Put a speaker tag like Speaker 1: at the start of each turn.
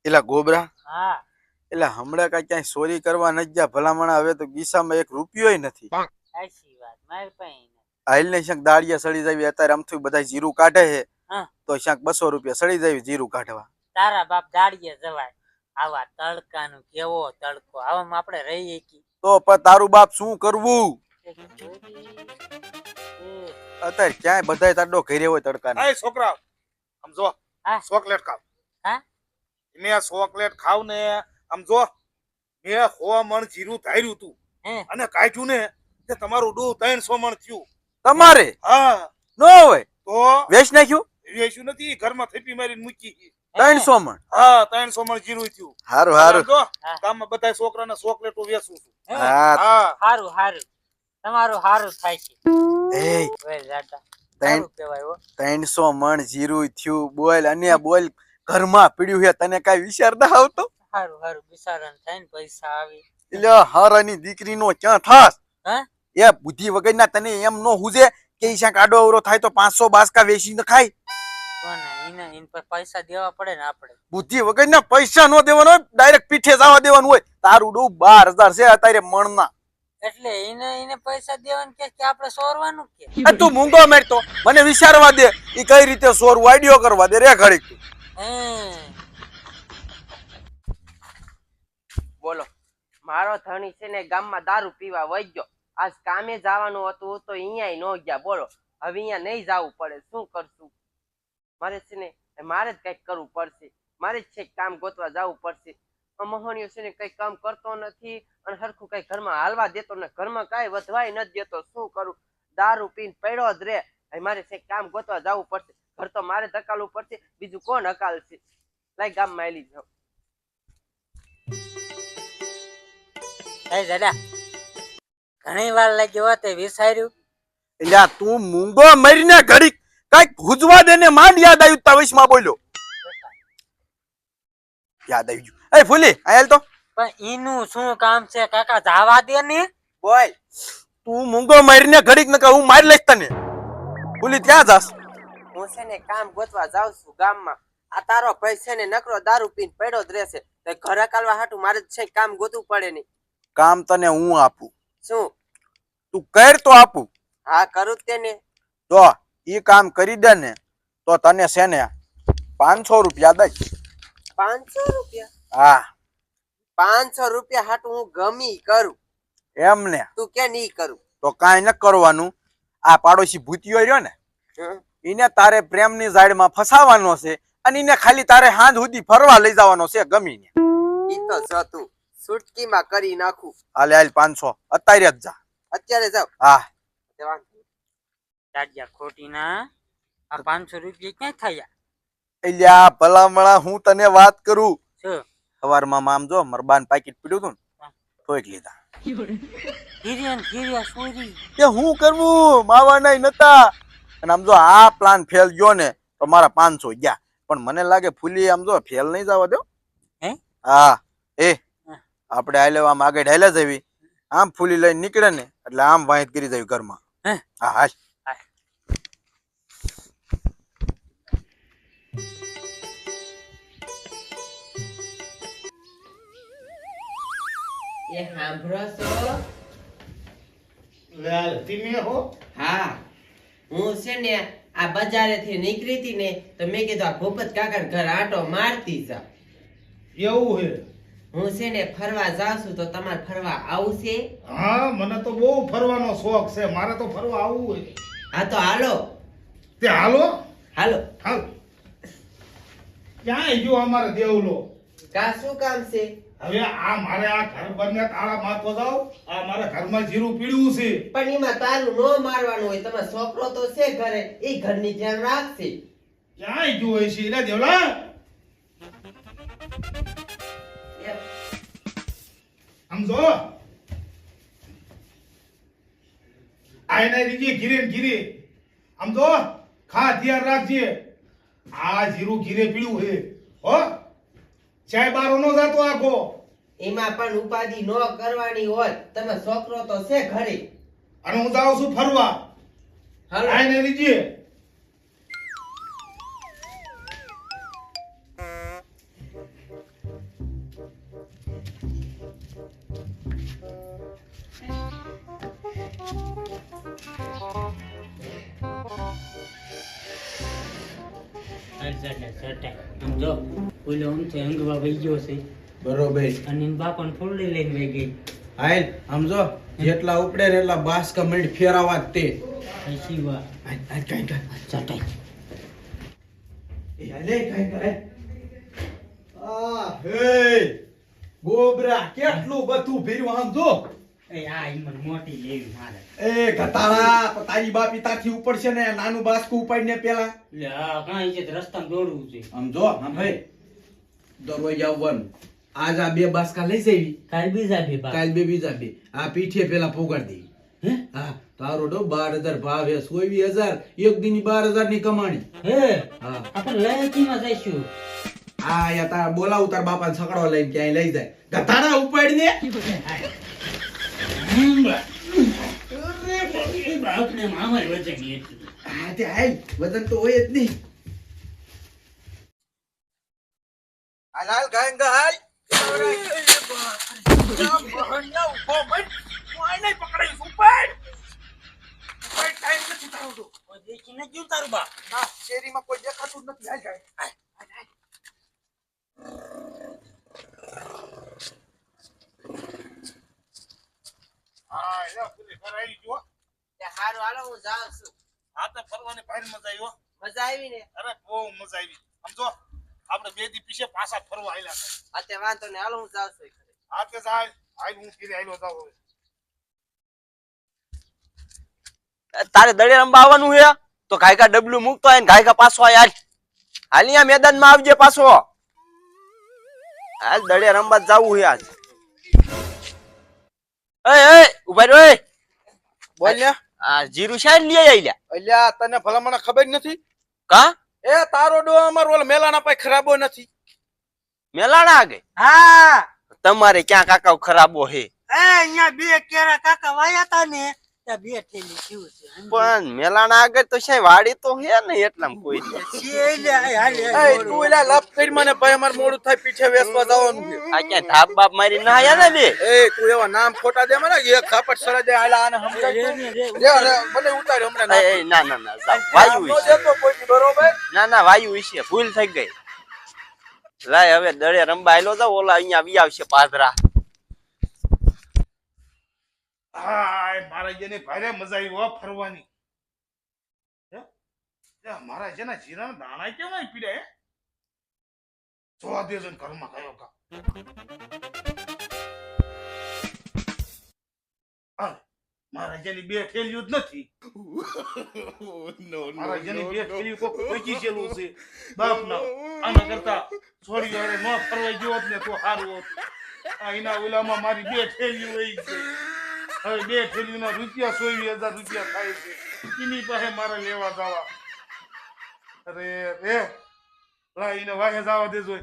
Speaker 1: એલા ગોબરા
Speaker 2: હા
Speaker 1: એટલે હમણાં કઈ ક્યાંય ચોરી કરવા નથી ગયા ભલામણા. હવે તો ગીસામાં એક રૂપિયોય નથી.
Speaker 2: સાચી વાત મારી પાસે
Speaker 1: આઈલ ને શંખ દાળિયા સડી જાય અત્યારે આમથી બધા જીરું કાઢે છે
Speaker 2: હા
Speaker 1: તો શંખ 200 રૂપિયા સડી જાય જીરું કાઢવા.
Speaker 2: તારા બાપ દાડીએ જવાય આવા તડકાનું કેવો તડકો આવામાં આપણે રહીએ કી
Speaker 1: તો પણ તારું બાપ શું કરવું અત્યારે ક્યાંય બધાય તાડો ઘેરે હોય તડકાને.
Speaker 3: એ છોકરા આમ જો
Speaker 2: હા
Speaker 3: ચોકલેટ ખાવ.
Speaker 2: હા
Speaker 3: મેં ચોકલેટ ખાવ ને આમ જો મેં 100 મણ જીરું ધાર્યું તું
Speaker 2: હે
Speaker 3: અને કાઢ્યું ને તે તમારું ડૂ 300 મણ થયું.
Speaker 1: તમારે
Speaker 3: હા
Speaker 1: નો હોય
Speaker 3: તો
Speaker 1: વેચ નાખ્યું
Speaker 3: વેચ્યું નથી ઘરમાં થેપી મારીને મૂકી.
Speaker 1: 300 મણ.
Speaker 3: હા 300 મણ જીરું થયું.
Speaker 1: હારું હારું.
Speaker 3: જો ગામમાં બધા છોકરાને ચોકલેટો વેચું છું.
Speaker 1: હા
Speaker 3: હા
Speaker 2: હારું હારું તમારું હારું થાય છે
Speaker 1: એ
Speaker 2: ઓય જાતા
Speaker 1: ત્રણ-
Speaker 2: સારું કહેવાય હો
Speaker 1: 300 મણ જીરું થયું બોલ અને બોલ ઘરમાં પીડ્યું છે તને કઈ વિચાર ના આવતો?
Speaker 2: હારું હારું બિચારાને થાય ને પૈસા આવે
Speaker 1: એટલે હારાની દીકરીનો ક્યાં થાસ
Speaker 2: હા
Speaker 1: એ બુદ્ધિ વગરના તને એમ નો હુજે કે ઈ શાક આડો અવરો થાય તો 500 બાસકા વેચીને ખાય.
Speaker 2: કોને એને પર પૈસા દેવા પડે ને આપણે
Speaker 1: બુદ્ધિ વગરના પૈસા નો દેવાનો હોય ડાયરેક્ટ પીઠે જવા દેવાનું હોય. તારું ડૂ 12000 છે અત્યારે મણના.
Speaker 2: એટલે એને પૈસા દેવાનું કે આપણે સોરવાનું કે
Speaker 1: તું મૂંગો મેરતો મને વિચારવા દે ઈ કઈ રીતે સોર વાડિયો કરવા દે રે ઘડીક તું.
Speaker 4: બોલો મારો ધણી છે ને ગામમાં દારૂ પીવા વઈ ગયો. આજ કામે જવાનું હતું તો અહીંયા ન ગયા. બોલો હવે અહીંયા નહીં જવું પડે શું કરશું? મારે છે ને મારે જ કંઈક કરવું પડશે. મારે જ છે કામ ગોતવા જવું પડશે. મહોણિયો છે ને કઈ કામ કરતો નથી અને સરખું કઈ ઘરમાં હાલવા દેતો ને ઘરમાં કઈ વધવાય નથી દેતો. શું કરું? દારૂ પીને પડ્યો જ રે. મારે છે કામ ગોતવા જવું પડશે. ઘર તો મારે ધકાલવું પડશે. બીજું કોણ હકાલશે? લાઈ ગામમાં આલી જાઉં.
Speaker 2: એ દાદા ઘણી વાર લાગી હોત એ વિચાર્યું
Speaker 1: એટલે તું મૂંગો મરીને ઘડીક કઈક ભૂજવા દે ને માંડ યાદ આવ્યું તવિશમાં બોલ્યો. યાદ આવી ગયું. એ ફૂલી આયલ તો
Speaker 2: પણ એનું શું કામ છે કાકા જાવા દે ને
Speaker 1: બોલ તું મૂંગો મરીને ઘડીક ન હું મારી લઈશ તને. ફૂલી ક્યાં જાસ?
Speaker 4: હું છે ને કામ ગોતવા જાઉં છું ગામમાં. આ તારો ભાઈ છે ને નકરો દારૂ પીને પડ્યો જ રહેશે. તો ઘર હકાલવા હાટું મારે છે કામ ગોતવું પડે નહીં.
Speaker 1: કામ તને હું આપું
Speaker 4: શું?
Speaker 1: તું કર તો આપું.
Speaker 4: હા કરું તેને.
Speaker 1: તો ઈ કામ કરી દે ને તો તને છે ને 500 રૂપિયા દઈશ.
Speaker 4: 500 રૂપિયા?
Speaker 1: હા
Speaker 4: 500 રૂપિયા હાટું હું ગમી કરું.
Speaker 1: એમ ને
Speaker 4: તું કે નહીં કરું?
Speaker 1: તો કાંઈ ન કરવાનું. આ પાડોશી ભૂતિયો રહ્યો ને એને તારે પ્રેમની ઝાડમાં ફસાવાનો છે અને એને ખાલી તારે હાંજ સુધી ફરવા લઈ જવાનો છે ગમીને.
Speaker 4: ઈ તો જતું સુટકીમાં કરી નાખું.
Speaker 1: હાલે હાલ 500 અત્યારે જ જા.
Speaker 4: અત્યારે જાવ.
Speaker 1: હા
Speaker 2: દાડિયા ખોટી ના આ 500 રૂપિયા ક્યાં થયા
Speaker 1: એટલે આ ભલામણા હું તને વાત કરું.
Speaker 2: શું
Speaker 1: સવારમાં આમ જો મરબાન પાકીટ પીડ્યું તું ને થોઈક લીધા.
Speaker 2: ખીરિયા સોરી
Speaker 1: કે હું કરવું માવા નહીં નતા અને આમ જો આ પ્લાન ફેલ ગયો ને તો મારા 500 ગયા. પણ મને લાગે ફૂલી આમ જો ફેલ નહીં જવા દો.
Speaker 2: હે
Speaker 1: હા એ આપણે હાલે આમ આગળ હાલે જવી આમ ફૂલી લઈને નીકળે ને એટલે આમ વાંચ કરી જવી ઘરમાં. હા હાલ
Speaker 4: એ સાંભળો છો?
Speaker 3: લે ધીમે હો.
Speaker 4: હા હું છે ને આ બજારેથી નીકળી હતી ને તો મેં કીધું આ ભૂપત કાકાના ઘર આટો મારતી જા.
Speaker 3: એવું હે?
Speaker 4: હું છે ને ફરવા જાઉં છું તો તમારે ફરવા આવું છે?
Speaker 3: હા મને તો બહુ ફરવાનો શોખ છે. મારે તો ફરવા આવવું હોય.
Speaker 4: હા તો હાલો.
Speaker 3: તે હાલો
Speaker 4: હાલો.
Speaker 3: હાલ. ક્યાં ગયો અમારે દેવલો?
Speaker 4: કા શું કામ છે?
Speaker 3: હવે આ મારે આ ઘર બને તાળા માથો જાવ. આ મારા ઘરમાં જીરું પીડ્યું છે.
Speaker 4: પણ એમાં તારું નો મારવાનું હોય. તમારો છોકરો તો છે ઘરે એ ઘરની ધ્યાન રાખશે.
Speaker 3: ક્યાં ગયો હોય છે એટલે દેવલા? સમજો આયના દીજી ઘીરે ને ઘીરે સમજો ખા ધ્યાન રાખજે. આ જીરું ઘીરે પીડ્યું છે હો. ચાય બારો નો જાતો આખો.
Speaker 4: એમાં પણ ઉપાધિ નો કરવાની હોય. તમે છોકરો તો છે ઘરે.
Speaker 3: અને હું જાઉં છું ફરવા.
Speaker 4: હાલો.
Speaker 3: આયને દીજી
Speaker 2: ચટાઈ આમ જો ઓલો આમ છે અંગવા વહી ગયો છે
Speaker 1: બરોબર
Speaker 2: અને એન બાપાને ફોડી લઈને વહી ગઈ
Speaker 1: હાલ સમજો જેટલા ઉપડે ને એટલા બાસકા મિનિટ ફેરાવા જ તે
Speaker 2: પછી વા ચટાઈ
Speaker 1: ગોબરા કેટલું બધું ભીર્યું આમ જો
Speaker 2: એ આ ઈમન મોટી લેવી મારે
Speaker 1: એ ગતારા તારી બાપી તાથી ઉપડશે ને નાનું બાસકું ઉપાડીને પેલા
Speaker 2: લે આ કાંઈ છે રસ્તામાં દોડવું છે
Speaker 1: આમ જો આમ ભાઈ દરરોજ આવવાનું આજ આ બે બાસકા લઈ જવી
Speaker 2: કાલ બીજા બે બા
Speaker 1: કાલ બે બીજા બે આ પીઠે પેલા પોગાડી દે
Speaker 2: હે
Speaker 1: હા તારો ડો 12,000 ભાવ હે 20,000 એક દિની 12,000 ની કમાણી
Speaker 2: હે
Speaker 1: હા
Speaker 2: આપણે લયકીમાં જઈશું
Speaker 1: આ યા તાર બોલાવું તાર બાપાને છકડો લઈને ક્યાંય લઈ જાય ગતારા ઉપાડી દે
Speaker 2: બાપને મામા વજન એટલું
Speaker 1: હા તે હાય વજન તો હોય જ નહીં હાલ હાલ ગાયંગા હાલ શેરીમાં કોઈ દેખાતું જ નથી હાલ ગાય
Speaker 3: હા યા પુલી ફરાઈ ગયો
Speaker 4: હારું હાલો હું જાઉં છું
Speaker 3: આ તો ફરવાની ભારે મજા આવી હો
Speaker 4: મજા આવી ને
Speaker 3: અરે બહુ મજા આવી સમજો આપણે બે દી પીછે પાછા ફરવા આયલા
Speaker 4: અત્યારે વાંધો ને હાલો હું જાઉં છું
Speaker 3: આ તે જાય આઈ હું ફીરે આયલો જાવ
Speaker 5: તારે દડે રંબા આવવાનું હે તો ગાયકા ડબલું મૂકતો હોય ને ગાયકા પાછો આય હાલ અહીંયા મેદાનમાં આવજે પાછો હાલ દડે રંબા જાવું હે આજ એ ઉભા રહ્યો એ
Speaker 1: બોલ ને
Speaker 5: આ જીરું શાયદ લઈ આઈલ્યા
Speaker 1: અલ્યા તને ભલા મને ખબર નથી
Speaker 5: કા
Speaker 1: એ તારો ડો અમાર ઓલ મેલાના પાઈ ખરાબો નથી
Speaker 5: મેલાણા આગે
Speaker 2: હા
Speaker 5: તમારે ક્યાં કાકા ખરાબો હે
Speaker 2: એ અહીંયા બે કેરા કાકા વાયા તા ને ત્યાં બે થેલી થયું છે
Speaker 5: પણ મેલાણા આગળ તો શાય વાડી તો હે ને એટલામાં કોઈ
Speaker 1: એ તું એલા લપ કરી મને ભાઈ અમાર મોડું થાય પીછે વેસવા જવાનું છે
Speaker 5: આ ક્યાં ધાપ બાપ મારી ના આયા ને બે
Speaker 1: એ તું એવા નામ ખોટા દે મને એક ઝાપટ સરા દે આલા આને સમજાય રે મને ઉતાર હમણાં
Speaker 5: એ ના ના ના જાવ વાયુ
Speaker 1: નો
Speaker 5: વિશે
Speaker 1: દેતો કોઈ બરોબર
Speaker 5: ના ના વાયુ વિશે ભૂલ થઈ ગઈ લાય હવે દડે રંબા આયલો જાવ ઓલા અહીંયા વી આવશે પાદરા
Speaker 3: હા મારા જેને ભારે મજા આવી હો ફરવાની હે મારા જેના જીરાના દાણા કેમ નહીં પીડે હે જોવા દેજો ને ઘરમાં કયો કા મારા જેની બે થેલીઓ જ નથી મારા જેની બે થેલીઓ કોક વેચી ચેલું છે બાપ ના આના કરતા છોડી વાળે ન ફરવાઈ ગયો ને તો સારું હોત આ એના ઓલામાં મારી બે થેલીઓ વહી છે હવે બે થેલીના રૂપિયા 20,000 રૂપિયા થાય છે એની પાસે મારે લેવા જવા અરે રે લા એને વાહે જવા દેજો